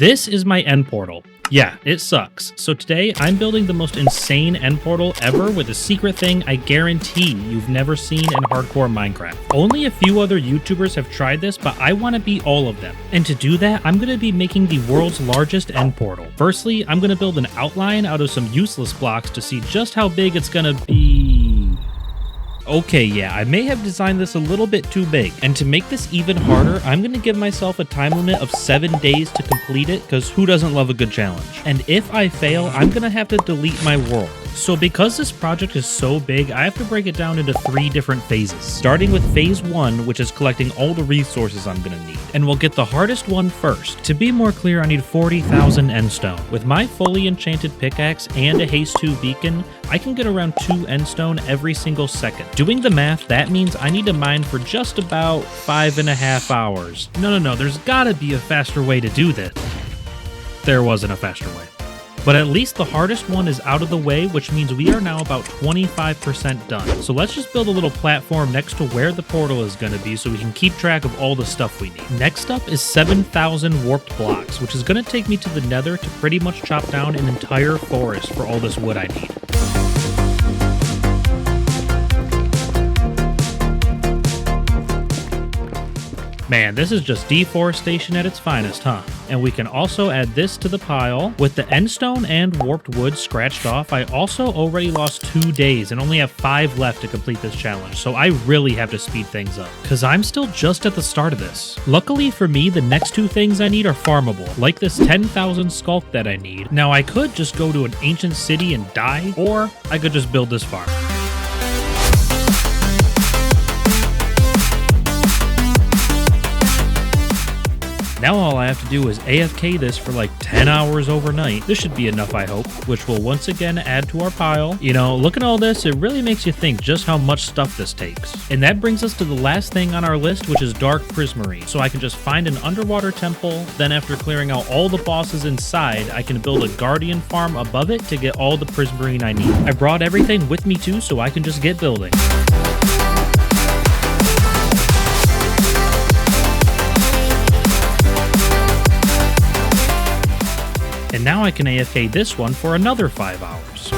This is my end portal. Yeah, it sucks. So today, I'm building the most insane end portal ever with a secret thing I guarantee you've never seen in hardcore Minecraft. Only a few other YouTubers have tried this, but I want to beat all of them. And to do that, I'm going to be making the world's largest end portal. Firstly, I'm going to build an outline out of some useless blocks to see just how big it's going to be. Okay, yeah, I may have designed this a little bit too big, and to make this even harder, I'm going to give myself a time limit of 7 days to complete it, because who doesn't love a good challenge? And if I fail, I'm going to have to delete my world. So because this project is so big, I have to break it down into 3 different phases, starting with phase 1, which is collecting all the resources I'm going to need. And we'll get the hardest one first. To be more clear, I need 40,000 endstone. With my fully enchanted pickaxe and a haste 2 beacon, I can get around 2 endstone every single second. Doing the math, that means I need to mine for just about 5.5 hours. No, there's gotta be a faster way to do this. There wasn't a faster way. But at least the hardest one is out of the way, which means we are now about 25% done. So let's just build a little platform next to where the portal is going to be so we can keep track of all the stuff we need. Next up is 7,000 warped blocks, which is going to take me to the nether to pretty much chop down an entire forest for all this wood I need. Man, this is just deforestation at its finest, huh? And we can also add this to the pile. With the endstone and warped wood scratched off, I also already lost 2 days and only have 5 left to complete this challenge, so I really have to speed things up, because I'm still just at the start of this. Luckily for me, the next 2 things I need are farmable, like this 10,000 sculk that I need. Now I could just go to an ancient city and die, or I could just build this farm. Now all I have to do is AFK this for like 10 hours overnight. This should be enough, I hope, which will once again add to our pile. You know, look at all this, it really makes you think just how much stuff this takes. And that brings us to the last thing on our list, which is dark prismarine. So I can just find an underwater temple, then after clearing out all the bosses inside, I can build a guardian farm above it to get all the prismarine I need. I brought everything with me too, so I can just get building. And now I can AFK this one for another 5 hours.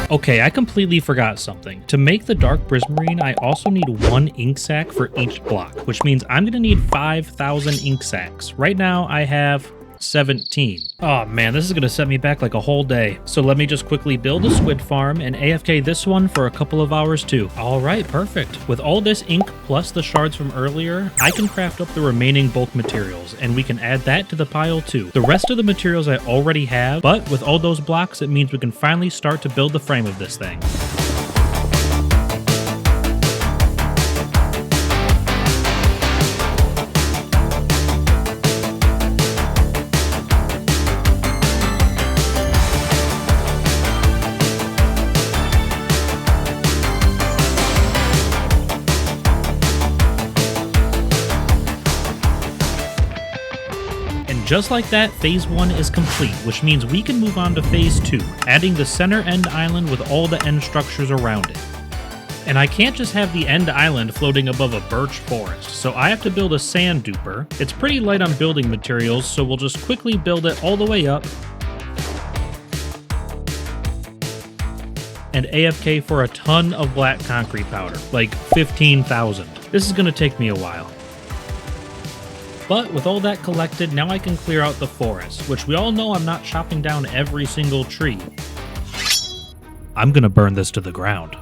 Okay, I completely forgot something. To make the dark prismarine, I also need 1 ink sac for each block, which means I'm gonna need 5,000 ink sacs. Right now, I have 17. Oh man, this is gonna set me back like a whole day. So let me just quickly build a squid farm and AFK this one for a couple of hours too. All right, perfect. With all this ink plus the shards from earlier, I can craft up the remaining bulk materials, and we can add that to the pile too. The rest of the materials I already have, but with all those blocks, it means we can finally start to build the frame of this thing. Just like that, phase 1 is complete, which means we can move on to phase 2, adding the center end island with all the end structures around it. And I can't just have the end island floating above a birch forest, so I have to build a sand duper. It's pretty light on building materials, so we'll just quickly build it all the way up and AFK for a ton of black concrete powder, like 15,000. This is gonna take me a while. But with all that collected, now I can clear out the forest, which we all know I'm not chopping down every single tree. I'm gonna burn this to the ground.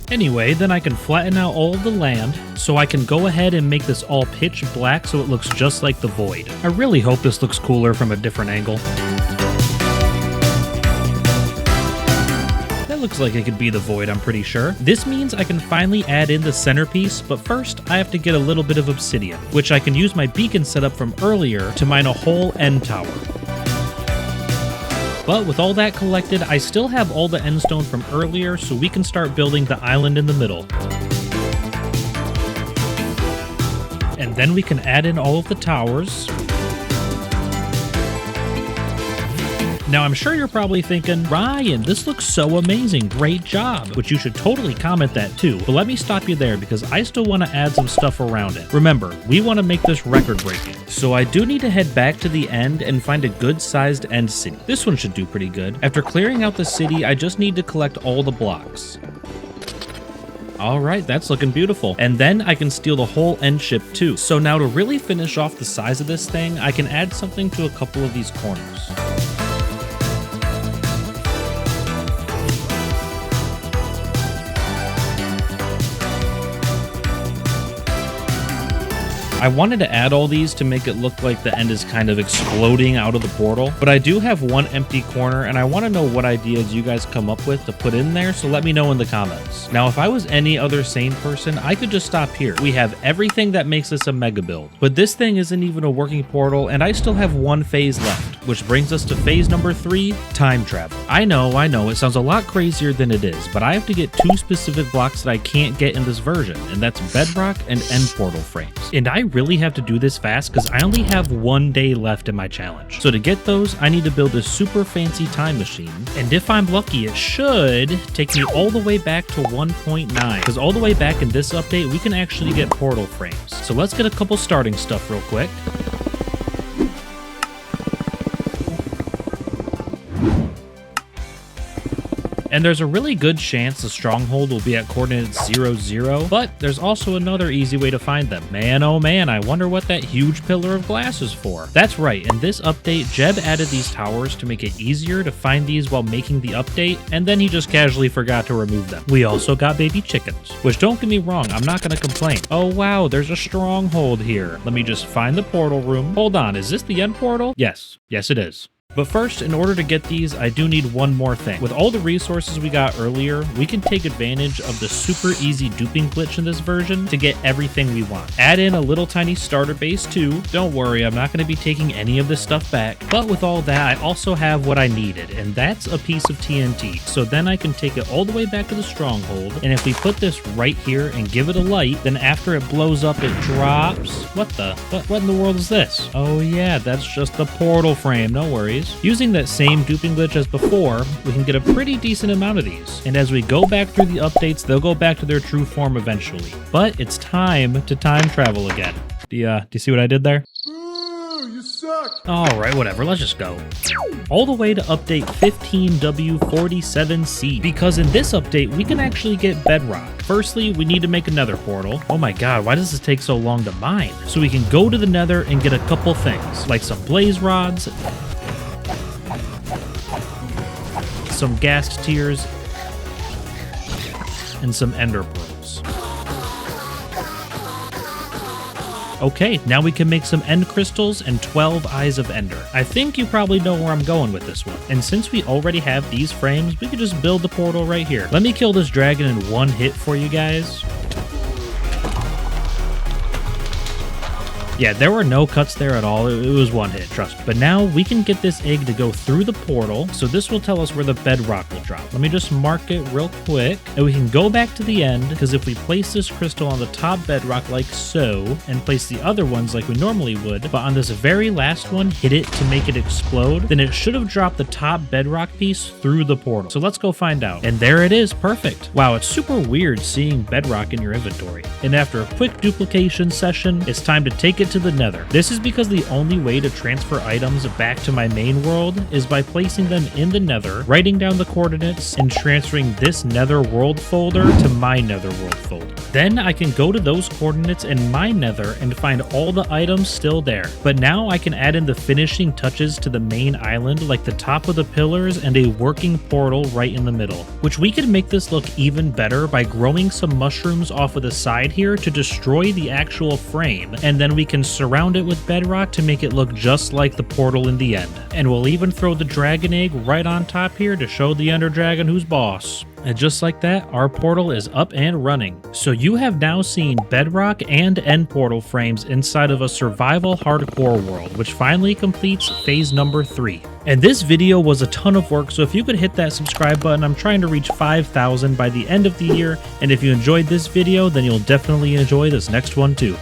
Anyway, then I can flatten out all of the land, so I can go ahead and make this all pitch black so it looks just like the void. I really hope this looks cooler from a different angle. Looks like it could be the void, I'm pretty sure. This means I can finally add in the centerpiece, but first I have to get a little bit of obsidian, which I can use my beacon setup from earlier to mine a whole end tower. But with all that collected, I still have all the endstone from earlier, so we can start building the island in the middle. And then we can add in all of the towers. Now, I'm sure you're probably thinking, Ryan, this looks so amazing, great job, which you should totally comment that too. But let me stop you there because I still want to add some stuff around it. Remember, we want to make this record-breaking. So I do need to head back to the end and find a good-sized end city. This one should do pretty good. After clearing out the city, I just need to collect all the blocks. Alright, that's looking beautiful. And then I can steal the whole end ship too. So now to really finish off the size of this thing, I can add something to a couple of these corners. I wanted to add all these to make it look like the end is kind of exploding out of the portal, but I do have one empty corner and I want to know what ideas you guys come up with to put in there, so let me know in the comments. Now, if I was any other sane person, I could just stop here. We have everything that makes this a mega build, but this thing isn't even a working portal and I still have one phase left, which brings us to phase number 3, time travel. I know, it sounds a lot crazier than it is, but I have to get 2 specific blocks that I can't get in this version, and that's bedrock and end portal frames. And I really have to do this fast because I only have 1 day left in my challenge. So to get those, I need to build a super fancy time machine, and if I'm lucky, it should take me all the way back to 1.9, because all the way back in this update, we can actually get portal frames. So let's get a couple starting stuff real quick. And there's a really good chance the stronghold will be at coordinates 0, 0, but there's also another easy way to find them. Man, oh man, I wonder what that huge pillar of glass is for. That's right, in this update, Jeb added these towers to make it easier to find these while making the update, and then he just casually forgot to remove them. We also got baby chickens, which don't get me wrong, I'm not gonna complain. Oh wow, there's a stronghold here. Let me just find the portal room. Hold on, is this the end portal? Yes, it is. But first, in order to get these, I do need one more thing. With all the resources we got earlier, we can take advantage of the super easy duping glitch in this version to get everything we want. Add in a little tiny starter base too. Don't worry, I'm not going to be taking any of this stuff back. But with all that, I also have what I needed, and that's a piece of TNT. So then I can take it all the way back to the stronghold, and if we put this right here and give it a light, then after it blows up, it drops... What in the world is this? Oh yeah, that's just the portal frame, no worries. Using that same duping glitch as before, we can get a pretty decent amount of these, and as we go back through the updates, they'll go back to their true form eventually. But it's time to time travel again. Do you see what I did there? Ooh, you suck! Alright, whatever, let's just go. All the way to update 15W47C, because in this update, we can actually get bedrock. Firstly, we need to make a nether portal. Oh my god, why does this take so long to mine? So we can go to the nether and get a couple things, like some blaze rods, some ghast tears, and some ender pearls. Okay, now we can make some end crystals and 12 eyes of ender. I think you probably know where I'm going with this one. And since we already have these frames, we could just build the portal right here. Let me kill this dragon in one hit for you guys. Yeah, there were no cuts there at all. It was one hit, trust me. But now we can get this egg to go through the portal, so this will tell us where the bedrock will drop. Let me just mark it real quick, and we can go back to the end, because if we place this crystal on the top bedrock like so, and place the other ones like we normally would, but on this very last one, hit it to make it explode, then it should have dropped the top bedrock piece through the portal. So let's go find out. And there it is, perfect. Wow, it's super weird seeing bedrock in your inventory. And after a quick duplication session, it's time to take it to the nether. This is because the only way to transfer items back to my main world is by placing them in the nether, writing down the coordinates, and transferring this nether world folder to my nether world folder. Then I can go to those coordinates in my nether and find all the items still there. But now I can add in the finishing touches to the main island, like the top of the pillars and a working portal right in the middle, which we can make this look even better by growing some mushrooms off of the side here to destroy the actual frame, and then we can surround it with bedrock to make it look just like the portal in the end. And we'll even throw the dragon egg right on top here to show the ender dragon who's boss. And just like that, our portal is up and running. So you have now seen bedrock and end portal frames inside of a survival hardcore world, which finally completes phase number 3. And this video was a ton of work, so if you could hit that subscribe button, I'm trying to reach 5,000 by the end of the year, and if you enjoyed this video, then you'll definitely enjoy this next one too.